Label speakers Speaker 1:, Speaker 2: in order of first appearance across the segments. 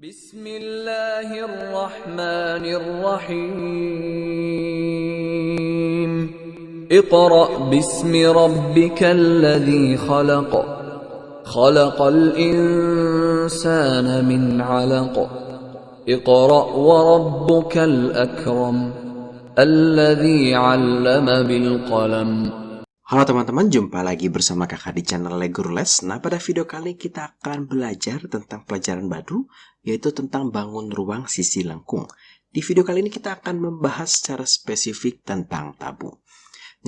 Speaker 1: Bismillahirrahmanirrahim. Iqra' bismi rabbikal ladzi khalaq. Khalaqal insana min 'alaq. Iqra' wa rabbukal akram. Alladzi 'allama bil qalam.
Speaker 2: Halo teman-teman, jumpa lagi bersama kakak di channel Legurles. Nah, pada video kali ini kita akan belajar tentang pelajaran baru, yaitu tentang bangun ruang sisi lengkung. Di video kali ini kita akan membahas secara spesifik tentang tabung.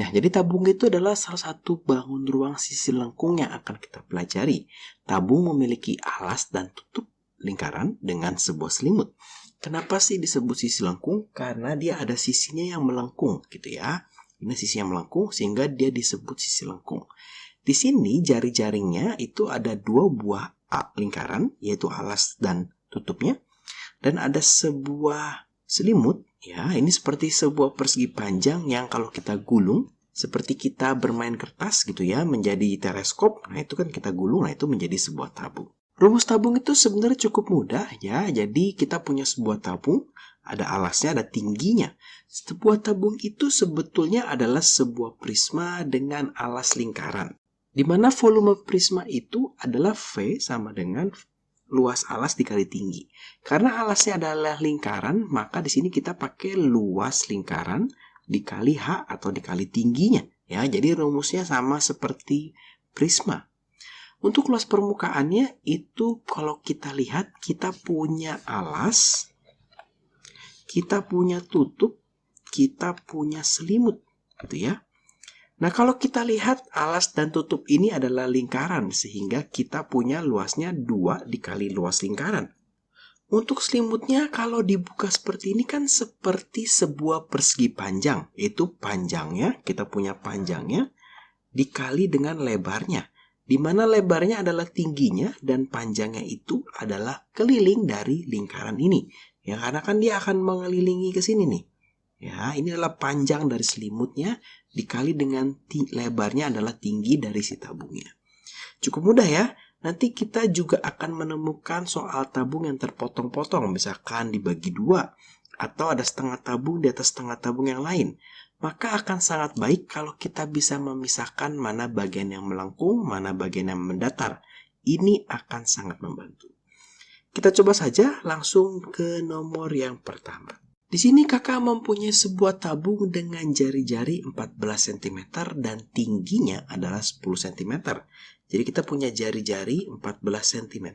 Speaker 2: Nah, jadi tabung itu adalah salah satu bangun ruang sisi lengkung yang akan kita pelajari. Tabung memiliki alas dan tutup lingkaran dengan sebuah selimut. Kenapa sih disebut sisi lengkung? Karena dia ada sisinya yang melengkung, gitu ya. Ini sisi yang melengkung sehingga dia disebut sisi lengkung. Di sini jari-jarinya itu ada dua buah lingkaran, yaitu alas dan tutupnya. Dan ada sebuah selimut, ya, ini seperti sebuah persegi panjang yang kalau kita gulung, seperti kita bermain kertas gitu ya, menjadi teleskop. Nah, itu kan kita gulung, nah itu menjadi sebuah tabung. Rumus tabung itu sebenarnya cukup mudah ya. Jadi kita punya sebuah tabung, ada alasnya, ada tingginya. Sebuah tabung itu sebetulnya adalah sebuah prisma dengan alas lingkaran. Di mana volume prisma itu adalah V sama dengan luas alas dikali tinggi. Karena alasnya adalah lingkaran, maka di sini kita pakai luas lingkaran dikali H atau dikali tingginya. Ya, jadi rumusnya sama seperti prisma. Untuk luas permukaannya itu kalau kita lihat, kita punya alas, kita punya tutup, kita punya selimut, gitu ya. Nah, kalau kita lihat alas dan tutup ini adalah lingkaran, sehingga kita punya luasnya 2 dikali luas lingkaran. Untuk selimutnya, kalau dibuka seperti ini kan seperti sebuah persegi panjang, yaitu panjangnya, kita punya panjangnya, dikali dengan lebarnya. Di mana lebarnya adalah tingginya dan panjangnya itu adalah keliling dari lingkaran ini. Ya, karena kan dia akan mengelilingi ke sini nih. Ya, ini adalah panjang dari selimutnya dikali dengan lebarnya adalah tinggi dari si tabungnya. Cukup mudah ya. Nanti kita juga akan menemukan soal tabung yang terpotong-potong, misalkan dibagi 2 atau ada setengah tabung di atas setengah tabung yang lain. Maka akan sangat baik kalau kita bisa memisahkan mana bagian yang melengkung, mana bagian yang mendatar. Ini akan sangat membantu. Kita coba saja langsung ke nomor yang pertama. Di sini kakak mempunyai sebuah tabung dengan jari-jari 14 cm dan tingginya adalah 10 cm. Jadi kita punya jari-jari 14 cm.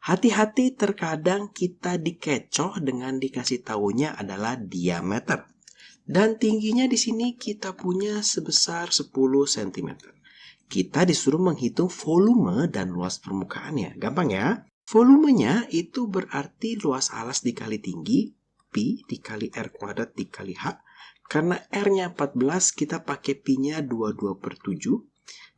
Speaker 2: Hati-hati terkadang kita dikecoh dengan dikasih tahunya adalah diameter. Dan tingginya di sini kita punya sebesar 10 cm. Kita disuruh menghitung volume dan luas permukaannya. Gampang ya? Volumenya itu berarti luas alas dikali tinggi, pi dikali R kuadrat dikali H. Karena R-nya 14, kita pakai pi-nya 22/7.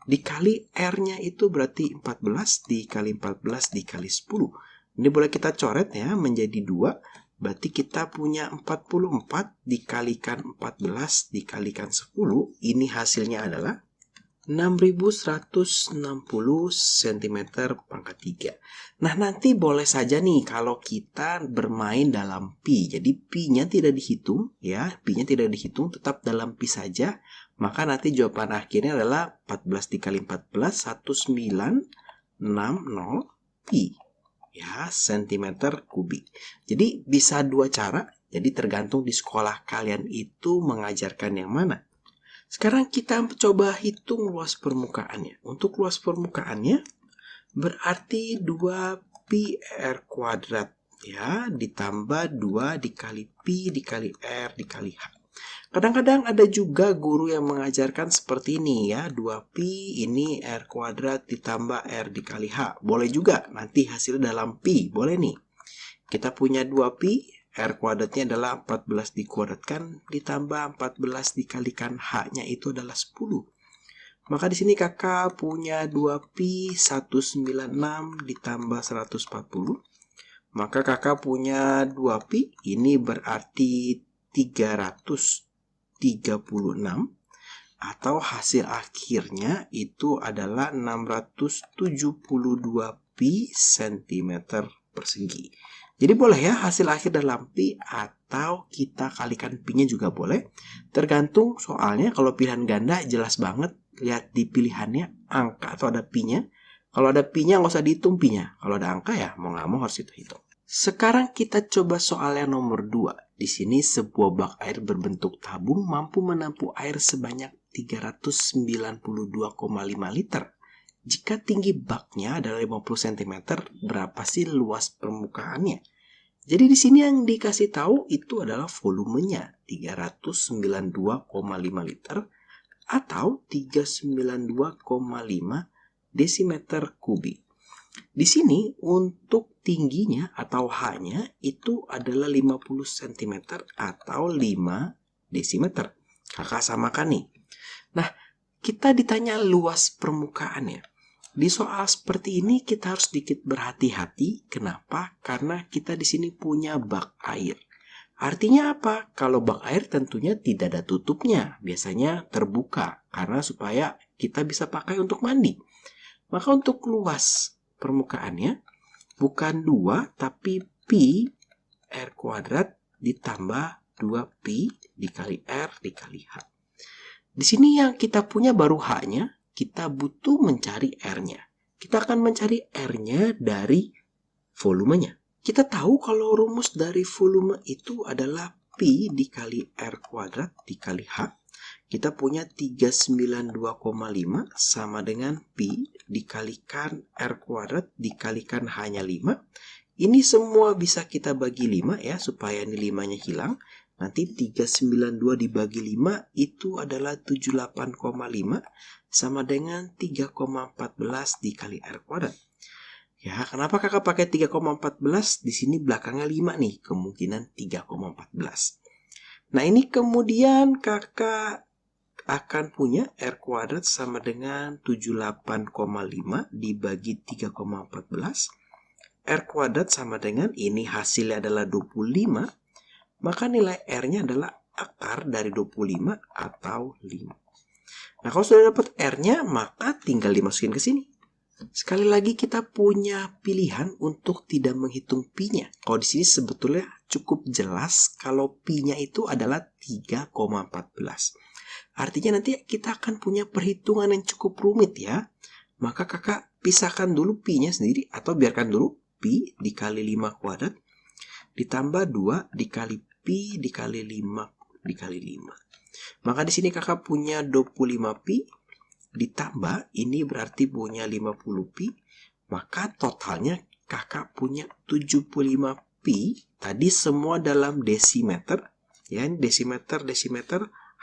Speaker 2: Dikali R-nya itu berarti 14 dikali 14 dikali 10. Ini boleh kita coret ya menjadi 2. Berarti kita punya 44 dikalikan 14 dikalikan 10. Ini hasilnya adalah 6160 cm pangkat 3. Nah, nanti boleh saja nih kalau kita bermain dalam pi. Jadi pi-nya tidak dihitung ya, pi-nya tidak dihitung, tetap dalam pi saja. Maka nanti jawaban akhirnya adalah 14 dikali 14 1960 pi. Ya, centimeter kubik. Jadi bisa dua cara. Jadi tergantung di sekolah kalian itu mengajarkan yang mana. Sekarang kita coba hitung luas permukaannya. Untuk luas permukaannya berarti 2 pi R kuadrat ya, ditambah 2 dikali pi dikali R dikali H. Kadang-kadang ada juga guru yang mengajarkan seperti ini ya, 2 pi ini R kuadrat ditambah R dikali H. Boleh juga, nanti hasilnya dalam pi, boleh nih. Kita punya 2 pi, R kuadratnya adalah 14 dikuadratkan, ditambah 14 dikalikan H-nya itu adalah 10. Maka di sini kakak punya 2 pi 196 ditambah 140. Maka kakak punya 2 pi, ini berarti 336 atau hasil akhirnya itu adalah 672 pi cm persegi. Jadi boleh ya hasil akhir dalam pi atau kita kalikan pi-nya juga boleh. Tergantung soalnya kalau pilihan ganda jelas banget. Lihat di pilihannya angka atau ada pi-nya. Kalau ada pi-nya nggak usah dihitung pi-nya. Kalau ada angka ya mau nggak mau harus hitung. Sekarang kita coba soal yang nomor 2. Di sini sebuah bak air berbentuk tabung mampu menampung air sebanyak 392,5 liter. Jika tinggi baknya adalah 50 cm, berapa sih luas permukaannya? Jadi di sini yang dikasih tahu itu adalah volumenya 392,5 liter atau 392,5 desimeter kubik. Di sini untuk tingginya atau H-nya itu adalah 50 cm atau 5 desimeter. Kakak samakan nih. Nah, kita ditanya luas permukaannya. Di soal seperti ini kita harus sedikit berhati-hati. Kenapa? Karena kita di sini punya bak air. Artinya apa? Kalau bak air tentunya tidak ada tutupnya. Biasanya terbuka karena supaya kita bisa pakai untuk mandi. Maka untuk luas permukaannya bukan 2 tapi pi r kuadrat ditambah 2pi dikali r dikali h. Di sini yang kita punya baru h-nya, kita butuh mencari r-nya. Kita akan mencari r-nya dari volumenya. Kita tahu kalau rumus dari volume itu adalah pi dikali r kuadrat dikali h. Kita punya 392,5 sama dengan pi dikalikan r kuadrat dikalikan h-nya 5. Ini semua bisa kita bagi 5 ya, supaya ini 5-nya hilang. Nanti 392 dibagi 5 itu adalah 78,5 sama dengan 3,14 dikali r kuadrat. Ya, kenapa kakak pakai 3,14? Di sini belakangnya 5 nih, kemungkinan 3,14. Nah, ini kemudian kakak akan punya r kuadrat sama dengan 78,5 dibagi 3,14. R kuadrat sama dengan ini hasilnya adalah 25. Maka nilai R-nya adalah akar dari 25 atau 5. Nah, kalau sudah dapat R-nya, maka tinggal dimasukin ke sini. Sekali lagi kita punya pilihan untuk tidak menghitung pi-nya. Kalau di sini sebetulnya cukup jelas kalau pi-nya itu adalah 3,14. Artinya nanti kita akan punya perhitungan yang cukup rumit ya. Maka kakak pisahkan dulu pi-nya sendiri atau biarkan dulu pi dikali 5 kuadrat ditambah 2 dikali pi dikali 5 dikali 5. Maka di sini kakak punya 25 pi ditambah ini berarti punya 50 pi. Maka totalnya kakak punya 75 pi. Tadi semua dalam desimeter. Ya, desimeter.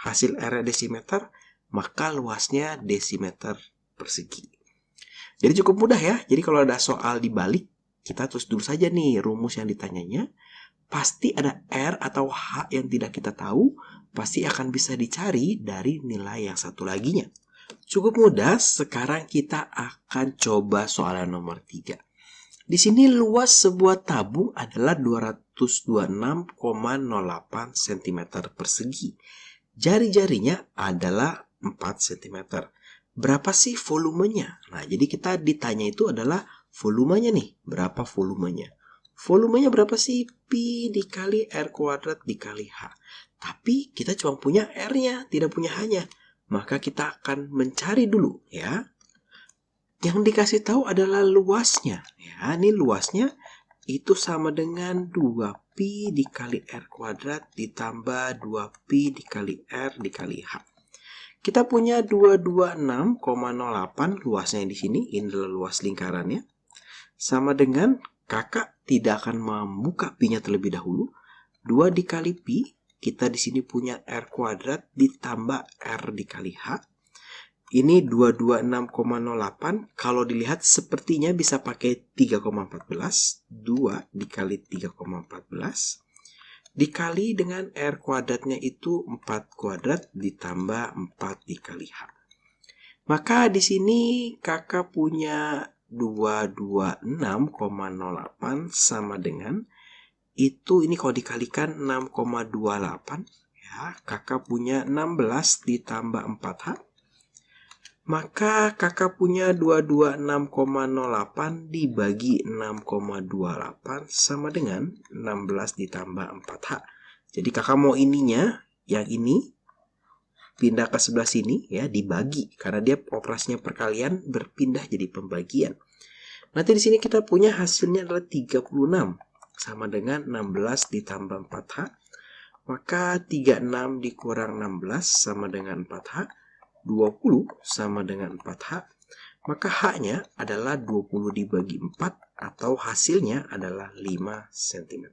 Speaker 2: Hasil R desimeter, maka luasnya desimeter persegi. Jadi cukup mudah ya. Jadi kalau ada soal dibalik, kita tulis dulu saja nih rumus yang ditanyanya. Pasti ada R atau H yang tidak kita tahu, pasti akan bisa dicari dari nilai yang satu laginya. Cukup mudah, sekarang kita akan coba soal nomor 3. Di sini luas sebuah tabung adalah 226,08 cm persegi. Jari-jarinya adalah 4 cm. Berapa sih volumenya? Nah, jadi kita ditanya itu adalah volumenya nih. Berapa volumenya? Volumenya berapa sih? Pi dikali R kuadrat dikali H. Tapi kita cuma punya R-nya, tidak punya H-nya. Maka kita akan mencari dulu ya. Yang dikasih tahu adalah luasnya. Ya, ini luasnya itu sama dengan 2pi dikali R kuadrat ditambah 2pi dikali R dikali H. Kita punya 226,08 luasnya di sini. Ini adalah luas lingkarannya. Sama dengan kakak tidak akan membuka pi-nya terlebih dahulu. 2 dikali pi, kita di sini punya R kuadrat ditambah R dikali H. Ini 226,08. Kalau dilihat sepertinya bisa pakai 3,14. 2 dikali 3,14. Dikali dengan R kuadratnya itu 4 kuadrat ditambah 4 dikali H. Maka di sini kakak punya 226,08 sama dengan itu, ini kalau dikalikan 6,28 ya, kakak punya 16 ditambah 4H. Maka kakak punya 226,08 dibagi 6,28 sama dengan 16 ditambah 4H. Jadi kakak mau ininya, yang ini, pindah ke sebelah sini ya, dibagi. Karena dia operasinya perkalian berpindah jadi pembagian. Nanti di sini kita punya hasilnya adalah 36 sama dengan 16 ditambah 4H. Maka 36 dikurang 16 sama dengan 4H. 20 sama dengan 4H. Maka H-nya adalah 20 dibagi 4 atau hasilnya adalah 5 cm.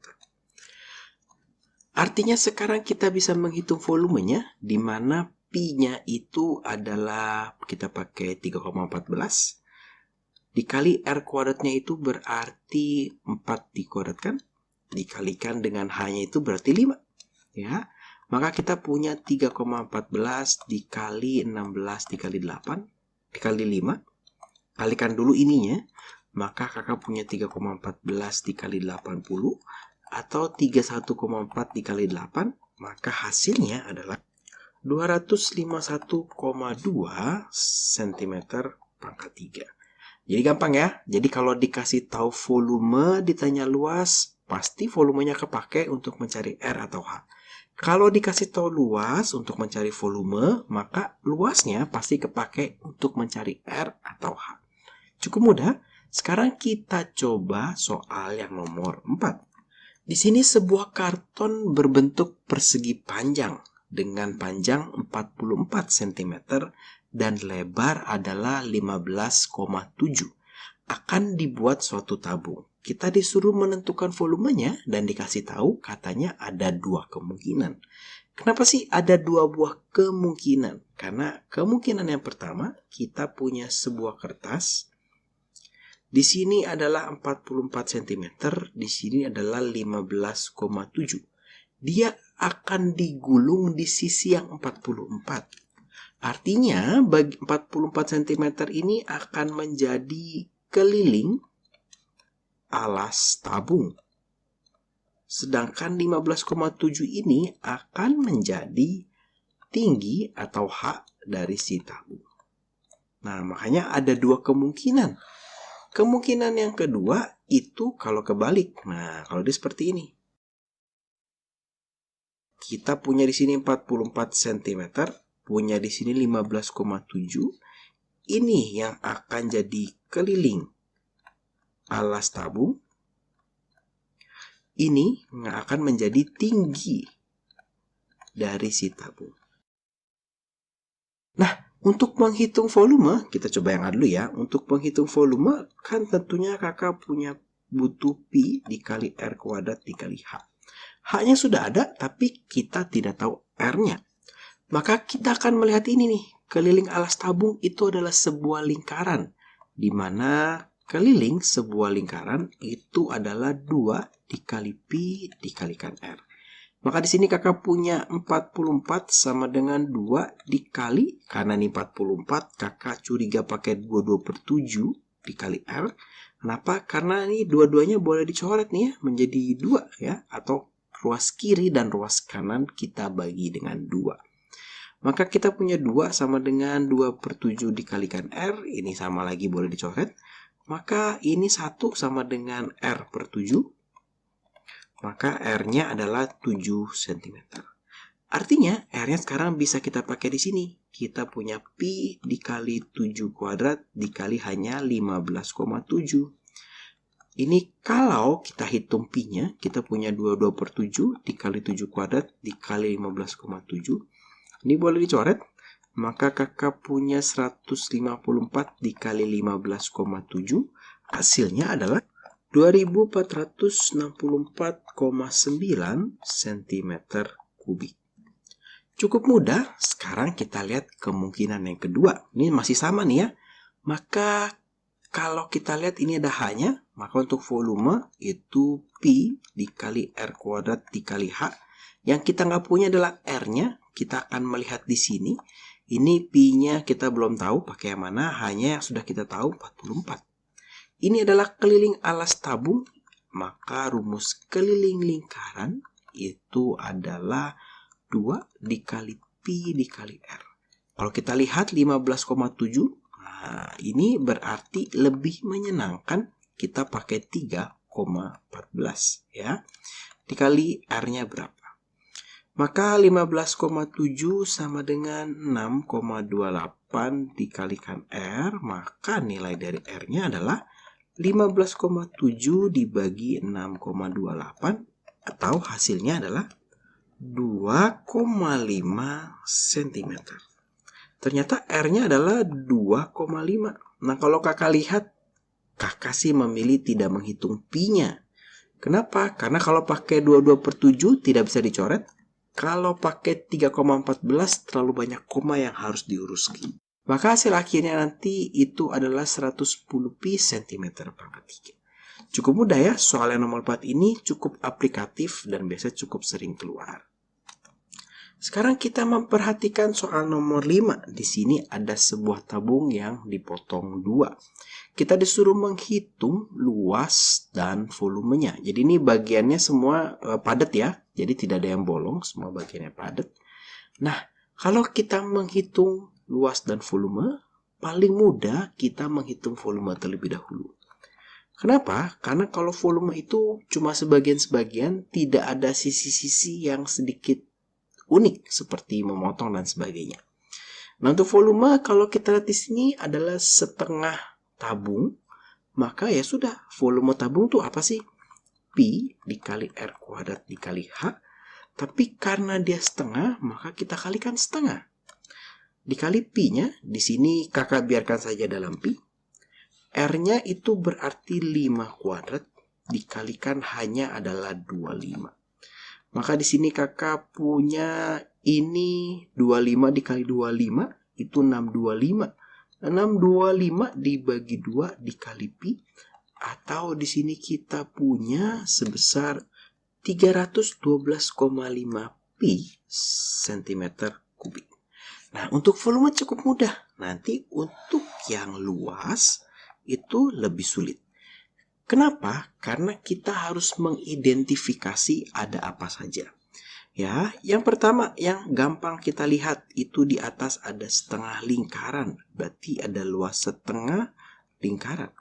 Speaker 2: Artinya sekarang kita bisa menghitung volumenya, di mana Pi-nya itu adalah, kita pakai 3,14. Dikali R kuadratnya itu berarti 4 dikuadratkan. Dikalikan dengan H-nya itu berarti 5. Ya, maka kita punya 3,14 dikali 16 dikali 8 dikali 5. Kalikan dulu ininya. Maka kakak punya 3,14 dikali 80 atau 31,4 dikali 8. Maka hasilnya adalah 251,2 cm pangkat 3. Jadi gampang ya. Jadi kalau dikasih tahu volume ditanya luas, pasti volumenya kepake untuk mencari R atau H. Kalau dikasih tahu luas untuk mencari volume, maka luasnya pasti kepake untuk mencari R atau H. Cukup mudah. Sekarang kita coba soal yang nomor 4. Di sini sebuah karton berbentuk persegi panjang dengan panjang 44 cm dan lebar adalah 15,7 akan dibuat suatu tabung. Kita disuruh menentukan volumenya dan dikasih tahu katanya ada 2 kemungkinan. Kenapa sih ada 2 buah kemungkinan? Karena kemungkinan yang pertama, kita punya sebuah kertas. Di sini adalah 44 cm, di sini adalah 15,7. Dia akan digulung di sisi yang 44. Artinya, bagi 44 cm ini akan menjadi keliling alas tabung. Sedangkan 15,7 ini akan menjadi tinggi atau H dari si tabung. Nah, makanya ada 2 kemungkinan. Kemungkinan yang kedua itu kalau kebalik. Nah, kalau dia seperti ini. Kita punya di sini 44 cm. Punya di sini 15,7. Ini yang akan jadi keliling alas tabung. Ini yang akan menjadi tinggi dari si tabung. Nah, untuk menghitung volume, kita coba yang A dulu ya. Untuk menghitung volume, kan tentunya kakak punya butuh Pi dikali R kuadrat dikali H. H-nya sudah ada, tapi kita tidak tahu R-nya. Maka kita akan melihat ini nih, keliling alas tabung itu adalah sebuah lingkaran, di mana keliling sebuah lingkaran itu adalah 2 dikali Pi dikalikan R. Maka di sini kakak punya 44 sama dengan 2 dikali, karena ini 44, kakak curiga pakai 22/7 dikali R. Kenapa? Karena ini dua-duanya boleh dicoret nih ya, menjadi 2 ya, atau ruas kiri dan ruas kanan kita bagi dengan 2. Maka kita punya 2 sama dengan 2/7 dikalikan R. Ini sama lagi boleh dicoret. Maka ini 1 sama dengan R/7. Maka R-nya adalah 7 cm. Artinya R-nya sekarang bisa kita pakai di sini. Kita punya Pi dikali 7 kuadrat dikali hanya 15,7. Ini kalau kita hitung Pi-nya, kita punya 22/7 dikali 7 kuadrat dikali 15,7. Ini boleh dicoret, maka kakak punya 154 dikali 15,7. Hasilnya adalah 2464,9 cm kubik. Cukup mudah. Sekarang kita lihat kemungkinan yang kedua. Ini masih sama nih ya. Maka kalau kita lihat ini ada H-nya, maka untuk volume itu Pi dikali R kuadrat dikali H. Yang kita nggak punya adalah R-nya. Kita akan melihat di sini. Ini Pi-nya kita belum tahu pakai yang mana. H-nya yang sudah kita tahu 44. Ini adalah keliling alas tabung. Maka rumus keliling lingkaran itu adalah 2 dikali Pi dikali R. Kalau kita lihat 15,7, nah ini berarti lebih menyenangkan kita pakai 3,14 ya. Dikali R-nya berapa? Maka 15,7 sama dengan 6,28 dikalikan R, maka nilai dari R-nya adalah 15,7 dibagi 6,28 atau hasilnya adalah 2,5 cm. Ternyata R-nya adalah 2,5. Nah, kalau kakak lihat, kakak sih memilih tidak menghitung pi-nya. Kenapa? Karena kalau pakai 22/7 tidak bisa dicoret. Kalau pakai 3,14 terlalu banyak koma yang harus diuruskan. Maka hasil akhirnya nanti itu adalah 110 pi cm pangkat 3. Cukup mudah ya, soal yang nomor 4 ini cukup aplikatif dan biasa cukup sering keluar. Sekarang kita memperhatikan soal nomor 5. Di sini ada sebuah tabung yang dipotong 2. Kita disuruh menghitung luas dan volumenya. Jadi ini bagiannya semua padat ya. Jadi tidak ada yang bolong, semua bagiannya padat. Nah, kalau kita menghitung luas dan volume, paling mudah kita menghitung volume terlebih dahulu. Kenapa? Karena kalau volume itu cuma sebagian-sebagian, tidak ada sisi-sisi yang sedikit unik seperti memotong dan sebagainya. Nah, untuk volume kalau kita lihat di sini adalah setengah tabung, maka ya sudah, volume tabung tuh apa sih? Pi dikali R kuadrat dikali H. Tapi karena dia setengah, maka kita kalikan setengah. Dikali pi-nya, di sini kakak biarkan saja dalam pi. R-nya itu berarti 5 kuadrat, dikalikan hanya adalah 25. Maka di sini kakak punya ini 25 dikali 25, itu 625. 625 dibagi 2 dikali pi, atau di sini kita punya sebesar 312,5 pi cm kubik. Nah, untuk volume cukup mudah. Nanti untuk yang luas itu lebih sulit. Kenapa? Karena kita harus mengidentifikasi ada apa saja. Ya, yang pertama yang gampang kita lihat itu di atas ada setengah lingkaran. Berarti ada luas setengah lingkaran.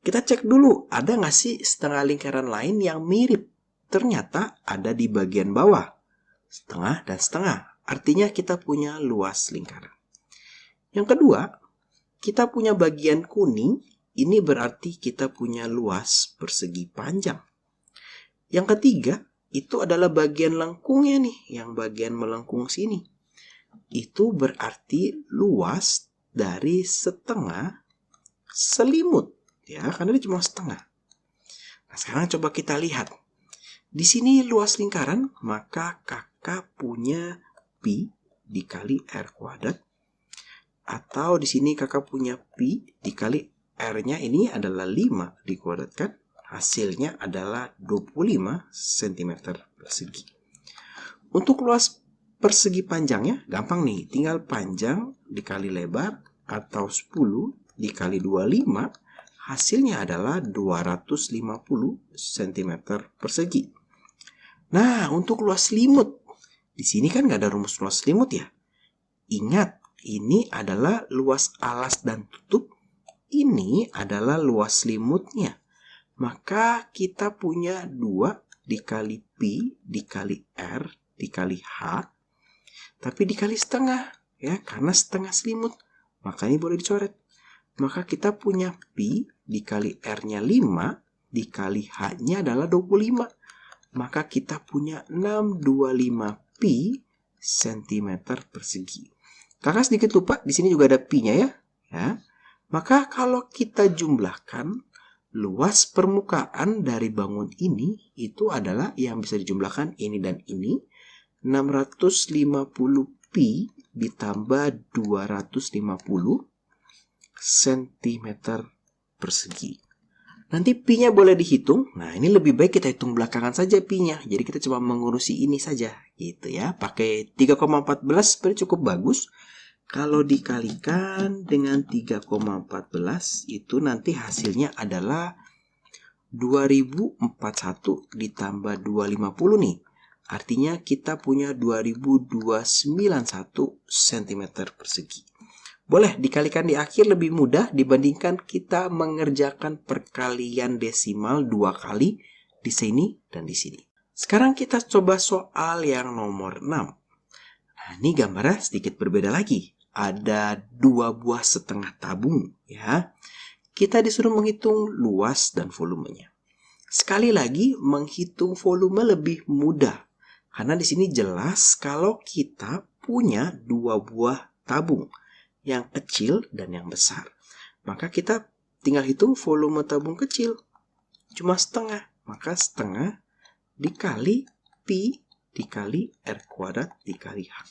Speaker 2: Kita cek dulu, ada nggak sih setengah lingkaran lain yang mirip? Ternyata ada di bagian bawah. Setengah dan setengah. Artinya kita punya luas lingkaran. Yang kedua, kita punya bagian kuning. Ini berarti kita punya luas persegi panjang. Yang ketiga, itu adalah bagian lengkungnya nih, yang bagian melengkung sini. Itu berarti luas dari setengah selimut, ya, karena dia cuma setengah. Nah, sekarang coba kita lihat. Di sini luas lingkaran, maka kakak punya pi dikali R kuadrat. Atau di sini kakak punya pi dikali R-nya ini adalah 5 dikuadratkan. Hasilnya adalah 25 cm persegi. Untuk luas persegi panjangnya gampang nih. Tinggal panjang dikali lebar atau 10 dikali 25. Hasilnya adalah 250 cm persegi. Nah, untuk luas selimut. Di sini kan nggak ada rumus luas selimut ya. Ingat, ini adalah luas alas dan tutup. Ini adalah luas selimutnya. Maka kita punya 2 dikali pi dikali R dikali H. Tapi dikali setengah. Ya, karena setengah selimut. Maka ini boleh dicoret. Maka kita punya pi dikali R-nya 5 dikali H-nya adalah 25. Maka kita punya 625 pi cm persegi. Kakak sedikit lupa, di sini juga ada pi-nya ya. Maka kalau kita jumlahkan, luas permukaan dari bangun ini itu adalah yang bisa dijumlahkan ini dan ini. 650 pi ditambah 250 cm persegi. Nanti pi-nya boleh dihitung. Nah, ini lebih baik kita hitung belakangan saja pi-nya. Jadi kita coba mengurusi ini saja gitu ya. Pakai 3,14 sebenarnya cukup bagus. Kalau dikalikan dengan 3,14 itu nanti hasilnya adalah 2041 ditambah 250 nih. Artinya kita punya 2291 cm persegi. Boleh dikalikan di akhir lebih mudah dibandingkan kita mengerjakan perkalian desimal 2 kali di sini dan di sini. Sekarang kita coba soal yang nomor 6. Nah, ini gambarnya sedikit berbeda lagi. Ada 2 buah setengah tabung, ya. Kita disuruh menghitung luas dan volumenya. Sekali lagi, menghitung volume lebih mudah. Karena di sini jelas kalau kita punya 2 buah tabung, yang kecil dan yang besar. Maka kita tinggal hitung volume tabung kecil. Cuma setengah. Maka setengah dikali pi dikali R kuadrat dikali H.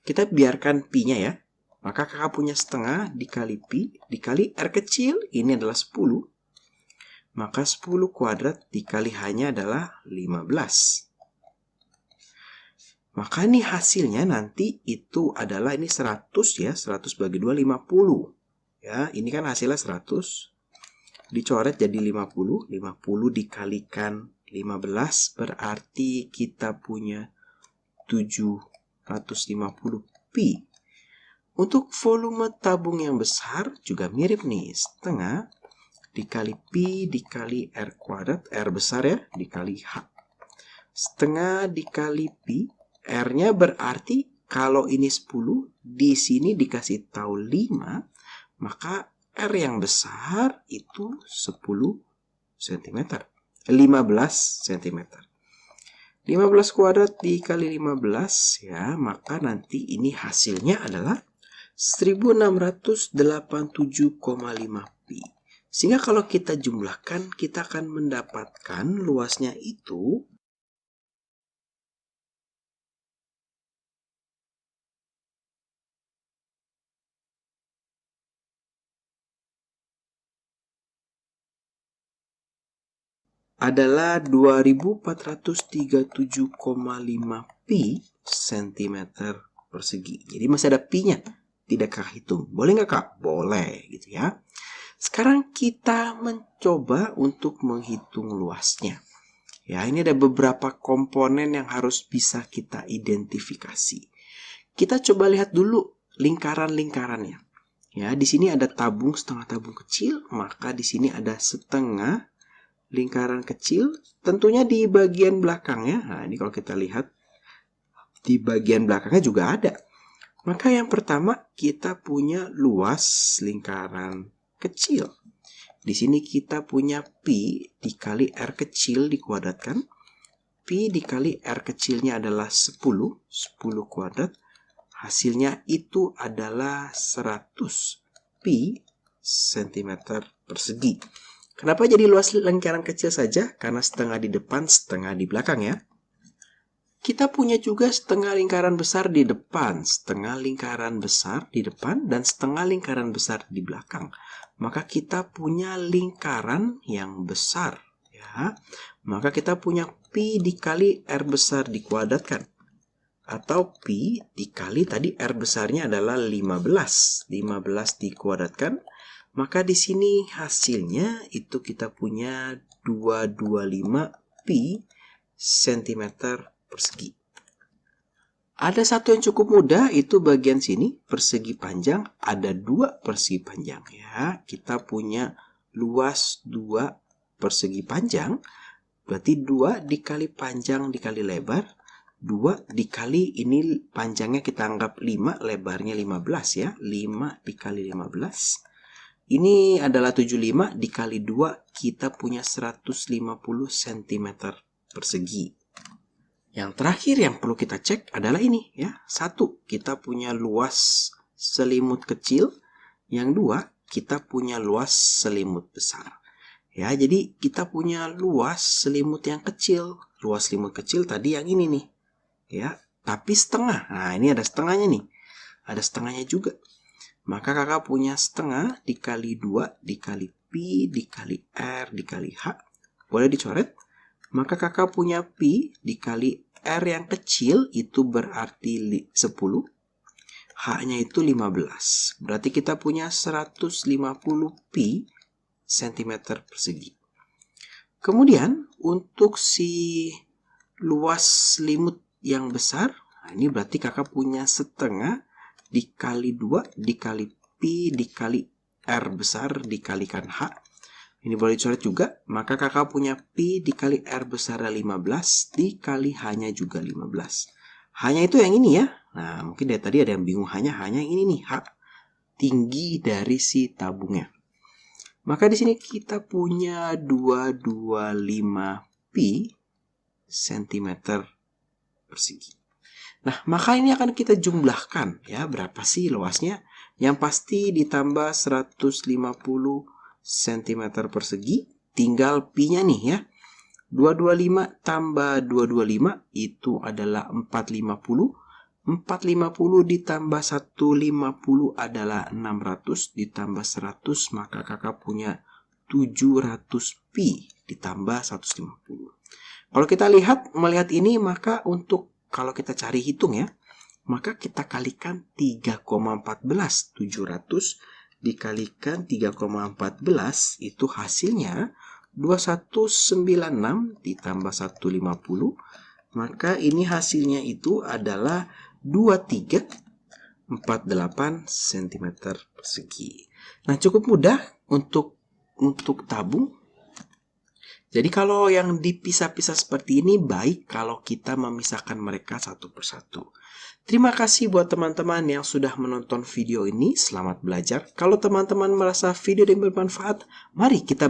Speaker 2: Kita biarkan pi-nya ya. Maka kakak punya setengah dikali pi dikali R kecil. Ini adalah 10. Maka 10 kuadrat dikali H-nya adalah 15. Maka ini hasilnya nanti itu adalah ini 100 ya. 100 bagi 2, 50. Ya, ini kan hasilnya 100. Dicoret jadi 50. 50 dikalikan 15 berarti kita punya 750 pi. Untuk volume tabung yang besar juga mirip nih. Setengah dikali pi dikali R kuadrat. R besar ya, dikali H. Setengah dikali pi. R-nya berarti kalau ini 10, di sini dikasih tahu 5, maka R yang besar itu 10 cm. 15 cm. 15 kuadrat dikali 15 ya, maka nanti ini hasilnya adalah 1687,5 pi. Sehingga kalau kita jumlahkan, kita akan mendapatkan luasnya itu adalah 2437,5 pi cm persegi. Jadi masih ada pi-nya. Tidak Kak hitung. Boleh nggak Kak? Boleh gitu ya. Sekarang kita mencoba untuk menghitung luasnya. Ya, ini ada beberapa komponen yang harus bisa kita identifikasi. Kita coba lihat dulu lingkaran-lingkarannya. Ya, di sini ada tabung, setengah tabung kecil, maka di sini ada setengah lingkaran kecil, tentunya di bagian belakangnya. Nah, ini kalau kita lihat di bagian belakangnya juga ada. Maka yang pertama kita punya luas lingkaran kecil. Di sini kita punya pi dikali R kecil dikuadratkan. Pi dikali R kecilnya adalah 10 kuadrat. Hasilnya itu adalah 100 pi cm persegi. Kenapa jadi luas lingkaran kecil saja? Karena setengah di depan, setengah di belakang ya. Kita punya juga setengah lingkaran besar di depan, setengah lingkaran besar di depan, dan setengah lingkaran besar di belakang. Maka kita punya lingkaran yang besar. Ya. Maka kita punya pi dikali R besar dikuadratkan. Atau pi dikali tadi R besarnya adalah 15. 15 dikuadratkan. Maka di sini hasilnya itu kita punya 225 pi cm persegi. Ada satu yang cukup mudah, itu bagian sini persegi panjang, ada 2 persegi panjang ya. Kita punya luas 2 persegi panjang, berarti 2 dikali panjang dikali lebar, 2 dikali ini panjangnya kita anggap 5, lebarnya 15 ya. 5 dikali 15. Ini adalah 75 dikali 2, kita punya 150 cm persegi. Yang terakhir yang perlu kita cek adalah ini ya. 1, kita punya luas selimut kecil. Yang 2, kita punya luas selimut besar. Ya, jadi kita punya luas selimut yang kecil. Luas selimut kecil tadi yang ini nih. Ya, tapi setengah. Nah, ini ada setengahnya nih. Ada setengahnya juga. Maka kakak punya setengah dikali 2 dikali pi dikali R dikali H. Boleh dicoret. Maka kakak punya pi dikali R yang kecil itu berarti 10. H-nya itu 15. Berarti kita punya 150 pi cm persegi. Kemudian untuk si luas selimut yang besar. Nah, ini berarti kakak punya setengah dikali 2 dikali pi dikali R besar dikalikan H. Ini boleh dicoret juga. Maka kakak punya pi dikali R besar 15 dikali H-nya juga 15. H-nya itu yang ini ya. Nah, mungkin dari tadi ada yang bingung. Hanya yang ini nih, H. Tinggi dari si tabungnya. Maka di sini kita punya 225 pi cm persegi. Nah, maka ini akan kita jumlahkan ya, berapa sih luasnya? Yang pasti ditambah 150 cm persegi, tinggal pi-nya nih ya. 225 tambah 225 itu adalah 450. 450 ditambah 150 adalah 600, ditambah 100 maka kakak punya 700 pi ditambah 150. Kalau kita melihat ini, maka untuk kalau kita cari hitung ya, maka kita kalikan 3,14. 700 dikalikan 3,14 itu hasilnya 2196 ditambah 150. Maka ini hasilnya itu adalah 2348 cm persegi. Nah, cukup mudah untuk tabung. Jadi kalau yang dipisah-pisah seperti ini baik kalau kita memisahkan mereka satu persatu. Terima kasih buat teman-teman yang sudah menonton video ini. Selamat belajar. Kalau teman-teman merasa video ini bermanfaat, mari kita